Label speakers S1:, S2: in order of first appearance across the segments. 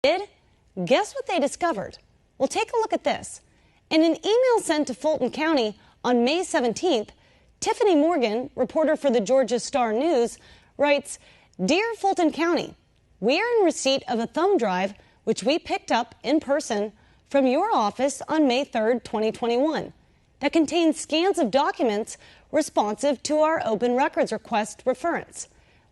S1: did? Guess what they discovered? Well, take a look at this. In an email sent to Fulton County on May 17th, Tiffany Morgan, reporter for the Georgia Star News, writes, "Dear Fulton County, we are in receipt of a thumb drive which we picked up in person from your office on May 3rd, 2021, that contains scans of documents responsive to our open records request reference.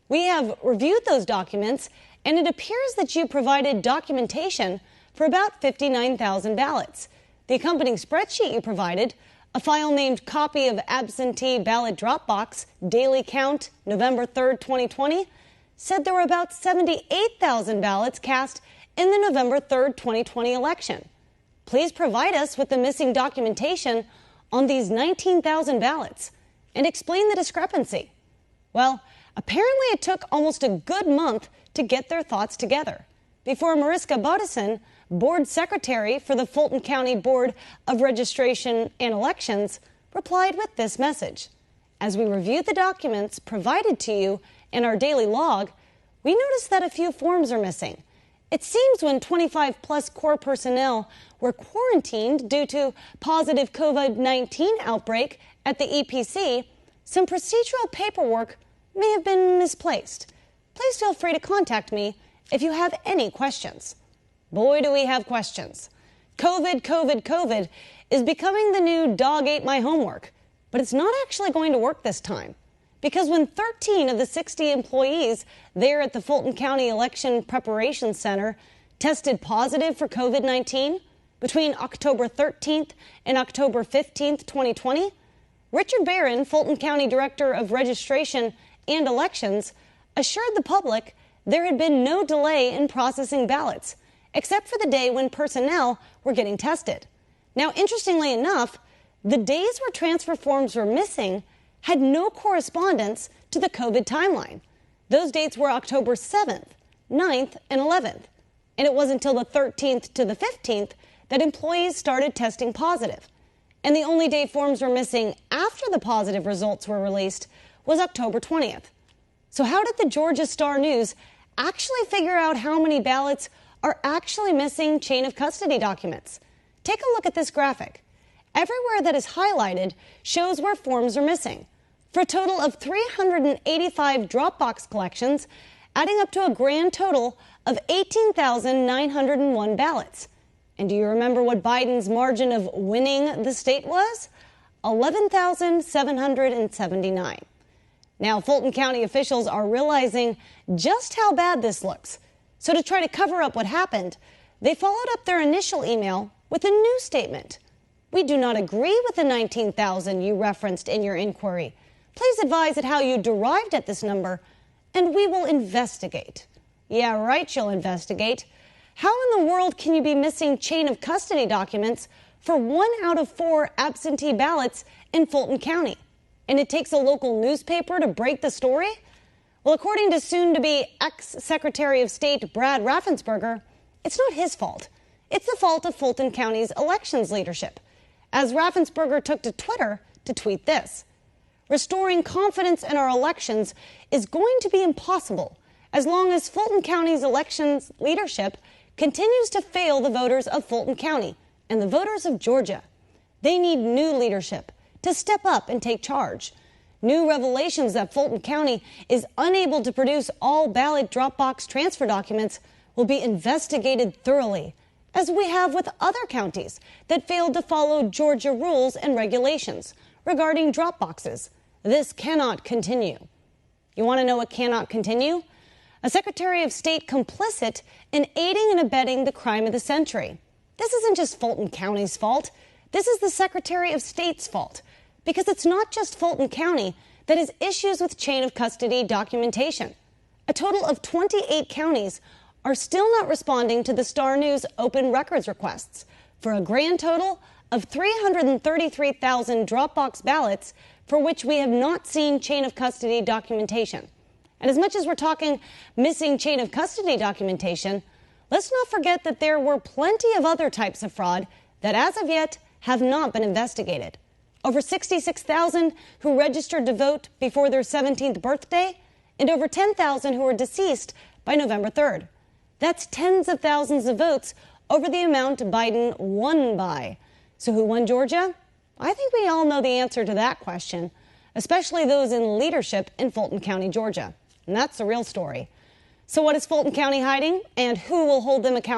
S1: We have reviewed those documents, and it appears that you provided documentation for about 59,000 ballots. The accompanying spreadsheet you provided, a file named Copy of Absentee Ballot Dropbox, Daily Count, November 3rd, 2020, said there were about 78,000 ballots cast in the November 3rd, 2020 election. Please provide us with the missing documentation on these 19,000 ballots and explain the discrepancy." Well, apparently it took almost a good month to get their thoughts together before Mariska Bodison, board secretary for the Fulton County Board of Registration and Elections, replied with this message. "As we reviewed the documents provided to you in our daily log, we noticed that a few forms are missing. It seems when 25-plus core personnel were quarantined due to positive COVID-19 outbreak at the EPC, some procedural paperwork may have been misplaced. Please feel free to contact me if you have any questions." Boy, do we have questions. COVID is becoming the new dog ate my homework, but it's not actually going to work this time. Because when 13 of the 60 employees there at the Fulton County Election Preparation Center tested positive for COVID-19 between October 13th and October 15th, 2020, Richard Barron, Fulton County Director of Registration and Elections, assured the public there had been no delay in processing ballots, except for the day when personnel were getting tested. Now, interestingly enough, the days where transfer forms were missing had no correspondence to the COVID timeline. Those dates were October 7th, 9th, and 11th. And it wasn't until the 13th to the 15th that employees started testing positive. And the only day forms were missing after the positive results were released was October 20th. So how did the Georgia Star News actually figure out how many ballots are actually missing chain of custody documents? Take a look at this graphic. Everywhere that is highlighted shows where forms are missing, for a total of 385 Dropbox collections, adding up to a grand total of 18,901 ballots. And do you remember what Biden's margin of winning the state was? 11,779. Now, Fulton County officials are realizing just how bad this looks. So to try to cover up what happened, they followed up their initial email with a new statement. "We do not agree with the 19,000 you referenced in your inquiry. Please advise at how you derived at this number, and we will investigate." Yeah, right, you'll investigate. How in the world can you be missing chain of custody documents for 1 out of 4 absentee ballots in Fulton County? And it takes a local newspaper to break the story? Well, according to soon-to-be ex-Secretary of State Brad Raffensperger, it's not his fault. It's the fault of Fulton County's elections leadership, as Raffensperger took to Twitter to tweet this: "Restoring confidence in our elections is going to be impossible as long as Fulton County's elections leadership continues to fail the voters of Fulton County and the voters of Georgia. They need new leadership to step up and take charge. New revelations that Fulton County is unable to produce all ballot Dropbox transfer documents will be investigated thoroughly, as we have with other counties that failed to follow Georgia rules and regulations regarding Dropboxes. This cannot continue." You want to know what cannot continue? A Secretary of State complicit in aiding and abetting the crime of the century. This isn't just Fulton County's fault. This is the Secretary of State's fault, because it's not just Fulton County that has issues with chain of custody documentation. A total of 28 counties are still not responding to the Star News open records requests, for a grand total of 333,000 Dropbox ballots for which we have not seen chain of custody documentation. And as much as we're talking missing chain of custody documentation, let's not forget that there were plenty of other types of fraud that as of yet have not been investigated. Over 66,000 who registered to vote before their 17th birthday, and over 10,000 who were deceased by November 3rd. That's tens of thousands of votes over the amount Biden won by. So who won Georgia? I think we all know the answer to that question, especially those in leadership in Fulton County, Georgia. And that's the real story. So what is Fulton County hiding, and who will hold them accountable?